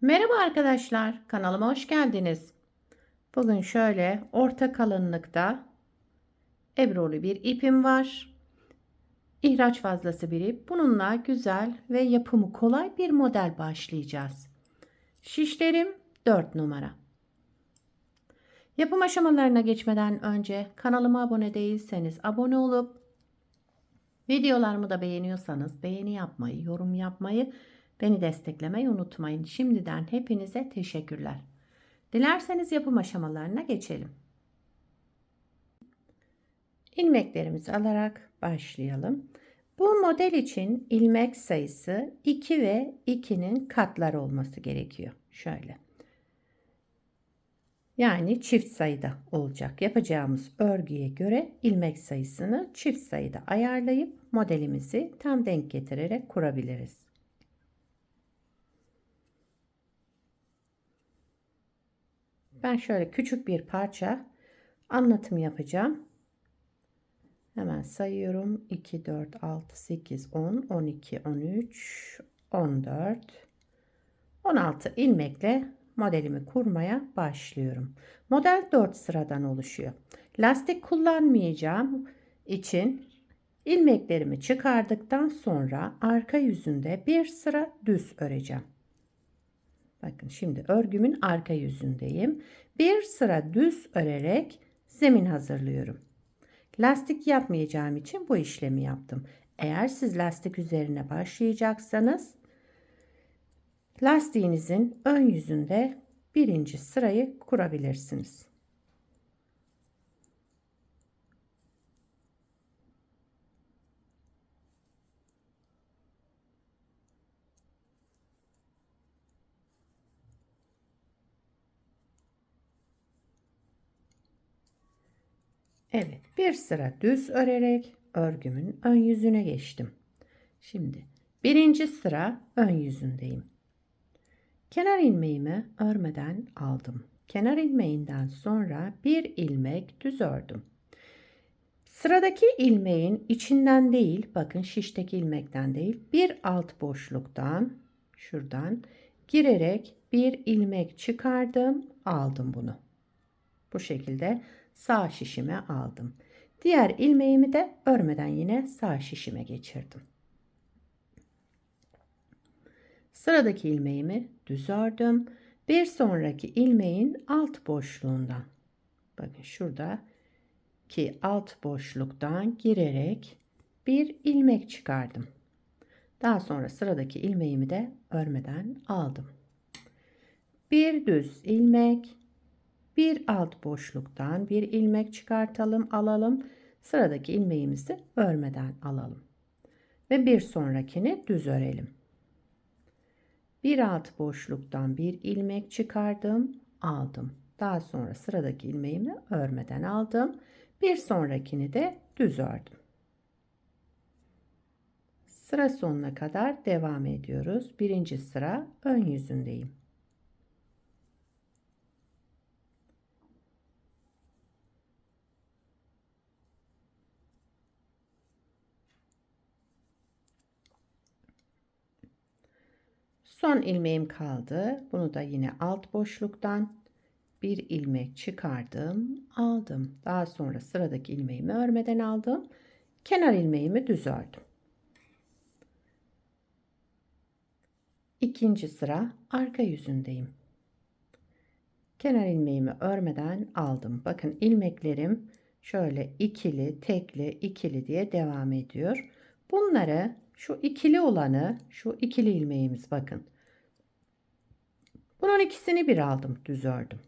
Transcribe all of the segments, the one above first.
Merhaba arkadaşlar, kanalıma hoş geldiniz. Bugün şöyle orta kalınlıkta ebrulu bir ipim var. İhraç fazlası bir ip. Bununla güzel ve yapımı kolay bir model başlayacağız. Şişlerim 4 numara. Yapım aşamalarına geçmeden önce kanalıma abone değilseniz abone olup videolarımı da beğeniyorsanız beğeni yapmayı, yorum yapmayı, beni desteklemeyi unutmayın. Şimdiden hepinize teşekkürler. Dilerseniz yapım aşamalarına geçelim. İlmeklerimizi alarak başlayalım. Bu model için ilmek sayısı 2 ve 2'nin katları olması gerekiyor. Şöyle. Yani çift sayıda olacak. Yapacağımız örgüye göre ilmek sayısını çift sayıda ayarlayıp modelimizi tam denk getirerek kurabiliriz. Ben şöyle küçük bir parça anlatım yapacağım. Hemen sayıyorum. 2, 4, 6, 8, 10, 12, 13, 14, 16 ilmekle modelimi kurmaya başlıyorum. Model 4 sıradan oluşuyor. Lastik kullanmayacağım için ilmeklerimi çıkardıktan sonra arka yüzünde bir sıra düz öreceğim. Bakın şimdi örgümün arka yüzündeyim. Bir sıra düz örerek zemin hazırlıyorum. Lastik yapmayacağım için bu işlemi yaptım. Eğer siz lastik üzerine başlayacaksanız lastiğinizin ön yüzünde birinci sırayı kurabilirsiniz. Evet, bir sıra düz örerek örgümün ön yüzüne geçtim. Şimdi birinci sıra ön yüzündeyim. Kenar ilmeğimi örmeden aldım. Kenar ilmeğinden sonra bir ilmek düz ördüm. Sıradaki ilmeğin içinden değil, bakın şişteki ilmekten değil, bir alt boşluktan şuradan girerek bir ilmek çıkardım, aldım bunu. Bu şekilde sağ şişime aldım. Diğer ilmeğimi de örmeden yine sağ şişime geçirdim. Sıradaki ilmeğimi düz ördüm. Bir sonraki ilmeğin alt boşluğundan, bakın şurada ki alt boşluktan girerek bir ilmek çıkardım. Daha sonra sıradaki ilmeğimi de örmeden aldım. Bir düz ilmek, bir alt boşluktan bir ilmek çıkartalım, alalım. Sıradaki ilmeğimizi örmeden alalım. Ve bir sonrakini düz örelim. Bir alt boşluktan bir ilmek çıkardım, aldım. Daha sonra sıradaki ilmeğimi örmeden aldım. Bir sonrakini de düz ördüm. Sıra sonuna kadar devam ediyoruz. Birinci sıra ön yüzündeyim. Son ilmeğim kaldı. Bunu da yine alt boşluktan bir ilmek çıkardım, aldım. Daha sonra sıradaki ilmeğimi örmeden aldım. Kenar ilmeğimi düz ördüm. İkinci sıra arka yüzündeyim. Kenar ilmeğimi örmeden aldım. Bakın ilmeklerim şöyle ikili, tekli, ikili diye devam ediyor. Bunları şu ikili olanı, şu ikili ilmeğimiz bakın. Bunun ikisini bir aldım, düz ördüm.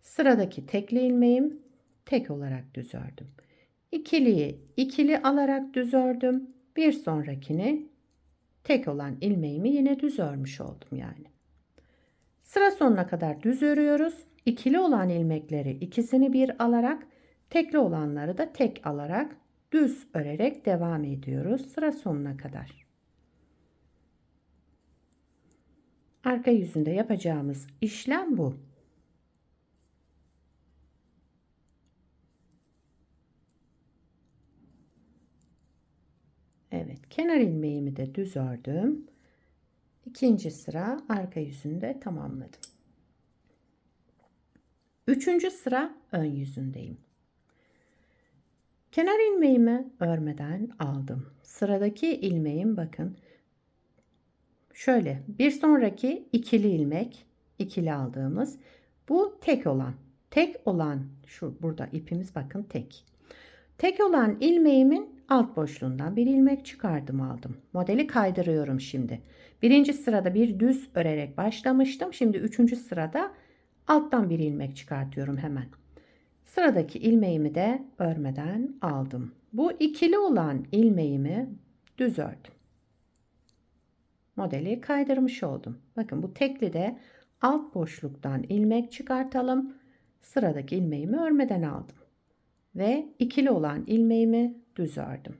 Sıradaki tekli ilmeğim tek olarak düz ördüm. İkiliyi ikili alarak düz ördüm. Bir sonrakini tek olan ilmeğimi yine düz örmüş oldum yani. Sıra sonuna kadar düz örüyoruz. İkili olan ilmekleri ikisini bir alarak, tekli olanları da tek alarak düz örerek devam ediyoruz sıra sonuna kadar. Arka yüzünde yapacağımız işlem bu. Evet, kenar ilmeğimi de düz ördüm. İkinci sıra arka yüzünde tamamladım. Üçüncü sıra ön yüzündeyim. Kenar ilmeğimi örmeden aldım. Sıradaki ilmeğim bakın şöyle bir sonraki ikili ilmek, ikili aldığımız bu tek olan. Tek olan şu burada ipimiz bakın tek. Tek olan ilmeğimin alt boşluğundan bir ilmek çıkardım aldım. Modeli kaydırıyorum şimdi. Birinci sırada bir düz örerek başlamıştım. Şimdi üçüncü sırada alttan bir ilmek çıkartıyorum hemen. Sıradaki ilmeğimi de örmeden aldım. Bu ikili olan ilmeğimi düz ördüm. Modeli kaydırmış oldum. Bakın bu tekli de alt boşluktan ilmek çıkartalım. Sıradaki ilmeğimi örmeden aldım. Ve ikili olan ilmeğimi düz ördüm.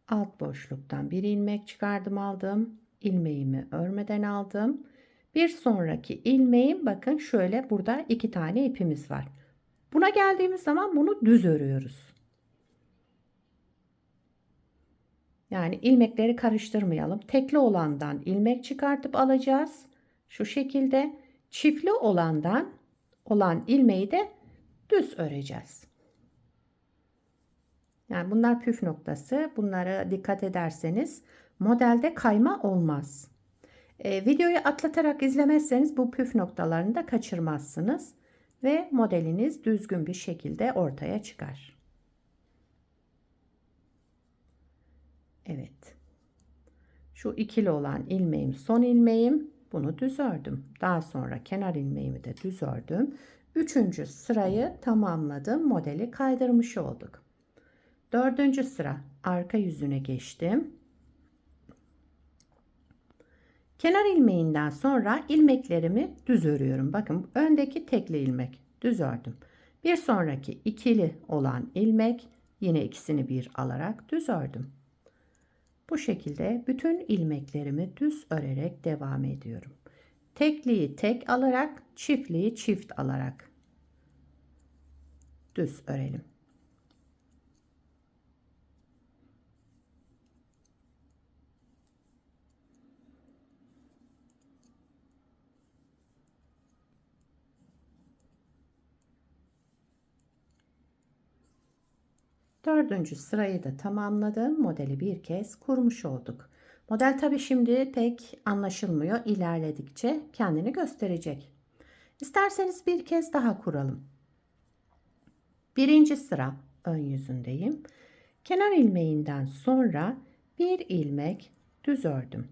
Alt boşluktan bir ilmek çıkardım aldım. İlmeğimi örmeden aldım. Bir sonraki ilmeğim bakın şöyle burada iki tane ipimiz var. Buna geldiğimiz zaman bunu düz örüyoruz. Yani ilmekleri karıştırmayalım. Tekli olandan ilmek çıkartıp alacağız. Şu şekilde çiftli olandan olan ilmeği de düz öreceğiz. Yani bunlar püf noktası. Bunlara dikkat ederseniz modelde kayma olmaz. Videoyu atlatarak izlemezseniz bu püf noktalarını da kaçırmazsınız ve modeliniz düzgün bir şekilde ortaya çıkar. Evet. Şu ikili olan ilmeğim son ilmeğim. Bunu düz ördüm. Daha sonra kenar ilmeğimi de düz ördüm. Üçüncü sırayı tamamladım. Modeli kaydırmış olduk. Dördüncü sıra arka yüzüne geçtim. Kenar ilmeğinden sonra ilmeklerimi düz örüyorum. Bakın öndeki tekli ilmek düz ördüm. Bir sonraki ikili olan ilmek yine ikisini bir alarak düz ördüm. Bu şekilde bütün ilmeklerimi düz örerek devam ediyorum. Tekliyi tek alarak, çiftliği çift alarak düz örelim. Dördüncü sırayı da tamamladım. Modeli bir kez kurmuş olduk. Model tabi şimdi pek anlaşılmıyor. İlerledikçe kendini gösterecek. İsterseniz bir kez daha kuralım. Birinci sıra ön yüzündeyim. Kenar ilmeğinden sonra bir ilmek düz ördüm.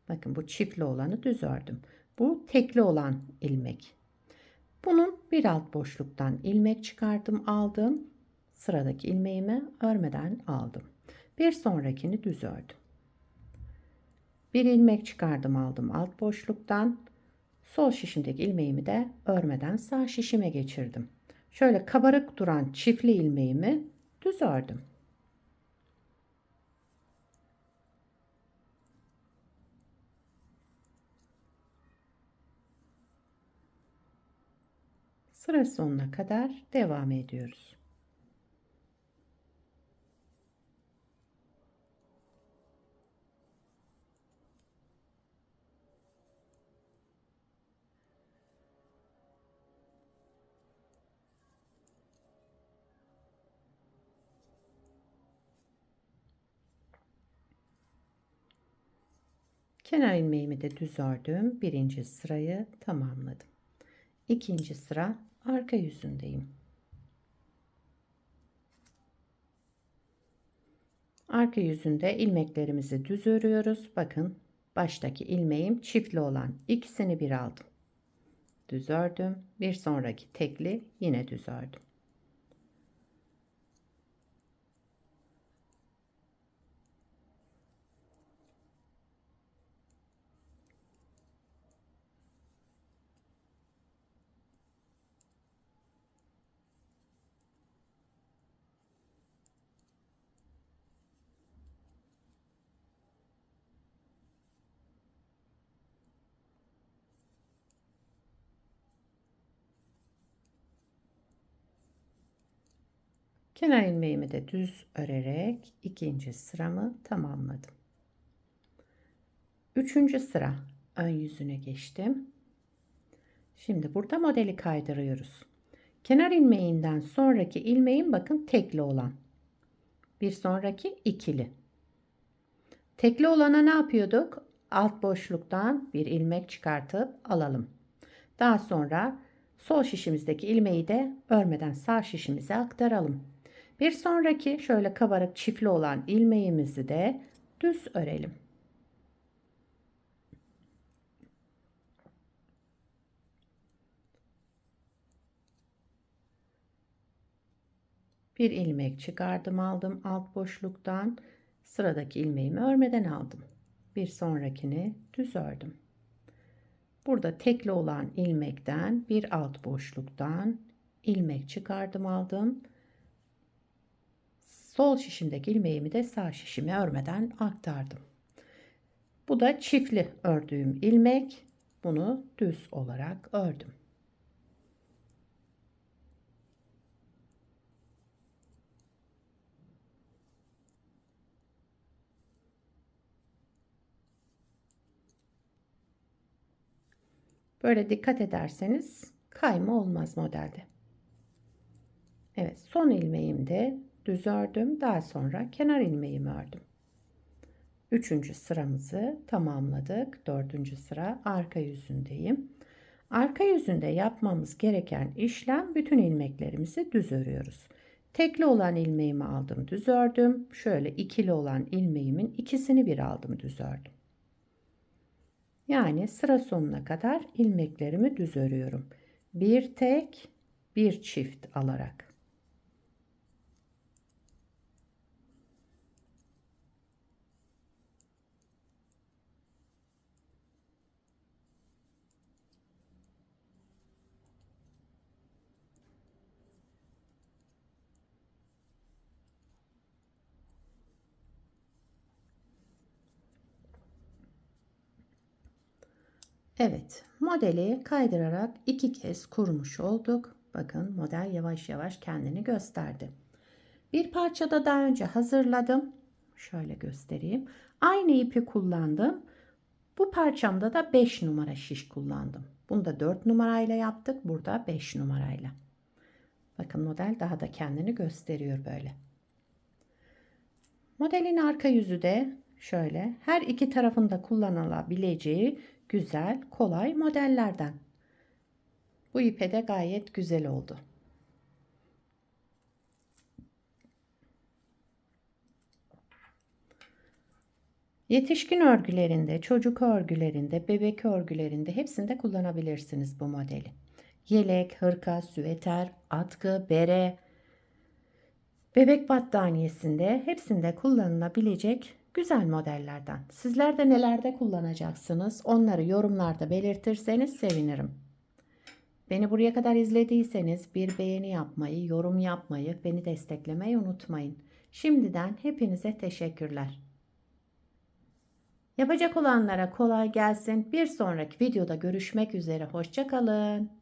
Bakın bu çiftli olanı düz ördüm. Bu tekli olan ilmek. Bunun bir alt boşluktan ilmek çıkardım aldım. Sıradaki ilmeğimi örmeden aldım. Bir sonrakini düz ördüm. Bir ilmek çıkardım aldım alt boşluktan. Sol şişimdeki ilmeğimi de örmeden sağ şişime geçirdim. Şöyle kabarık duran çiftli ilmeğimi düz ördüm. Sıra sonuna kadar devam ediyoruz. Kenar ilmeğimi de düz ördüm. Birinci sırayı tamamladım. İkinci sıra arka yüzündeyim. Arka yüzünde ilmeklerimizi düz örüyoruz. Bakın baştaki ilmeğim çiftli olan ikisini bir aldım. Düz ördüm. Bir sonraki tekli yine düz ördüm. Kenar ilmeğimi de düz örerek ikinci sıramı tamamladım. Üçüncü sıra ön yüzüne geçtim. Şimdi burada modeli kaydırıyoruz. Kenar ilmeğinden sonraki ilmeğin bakın tekli olan. Bir sonraki ikili. Tekli olana ne yapıyorduk? Alt boşluktan bir ilmek çıkartıp alalım. Daha sonra sol şişimizdeki ilmeği de örmeden sağ şişimize aktaralım. Bir sonraki şöyle kabarık çiftli olan ilmeğimizi de düz örelim. Bir ilmek çıkardım aldım alt boşluktan. Sıradaki ilmeğimi örmeden aldım. Bir sonrakini düz ördüm. Burada tekli olan ilmekten bir alt boşluktan ilmek çıkardım aldım. Sol şişimdeki ilmeğimi de sağ şişime örmeden aktardım. Bu da çiftli ördüğüm ilmek. Bunu düz olarak ördüm. Böyle dikkat ederseniz kayma olmaz modelde. Evet, son ilmeğimde düz ördüm. Daha sonra kenar ilmeğimi ördüm. Üçüncü sıramızı tamamladık. Dördüncü sıra arka yüzündeyim. Arka yüzünde yapmamız gereken işlem bütün ilmeklerimizi düz örüyoruz. Tekli olan ilmeğimi aldım, düz ördüm. Şöyle ikili olan ilmeğimin ikisini bir aldım, düz ördüm. Yani sıra sonuna kadar ilmeklerimi düz örüyorum. Bir tek, bir çift alarak. Evet, modeli kaydırarak iki kez kurmuş olduk. Bakın model yavaş yavaş kendini gösterdi. Bir parçada daha önce hazırladım. Şöyle göstereyim. Aynı ipi kullandım. Bu parçamda da 5 numara şiş kullandım. Bunu da 4 numarayla yaptık. Burada 5 numarayla. Bakın model daha da kendini gösteriyor böyle. Modelin arka yüzü de şöyle. Her iki tarafında kullanılabileceği güzel, kolay modellerden. Bu ipe de gayet güzel oldu. Yetişkin örgülerinde, çocuk örgülerinde, bebek örgülerinde hepsinde kullanabilirsiniz bu modeli. Yelek, hırka, süveter, atkı, bere, bebek battaniyesinde hepsinde kullanılabilecek güzel modellerden. Sizler de nelerde kullanacaksınız? Onları yorumlarda belirtirseniz sevinirim. Beni buraya kadar izlediyseniz bir beğeni yapmayı, yorum yapmayı, beni desteklemeyi unutmayın. Şimdiden hepinize teşekkürler. Yapacak olanlara kolay gelsin. Bir sonraki videoda görüşmek üzere. Hoşça kalın.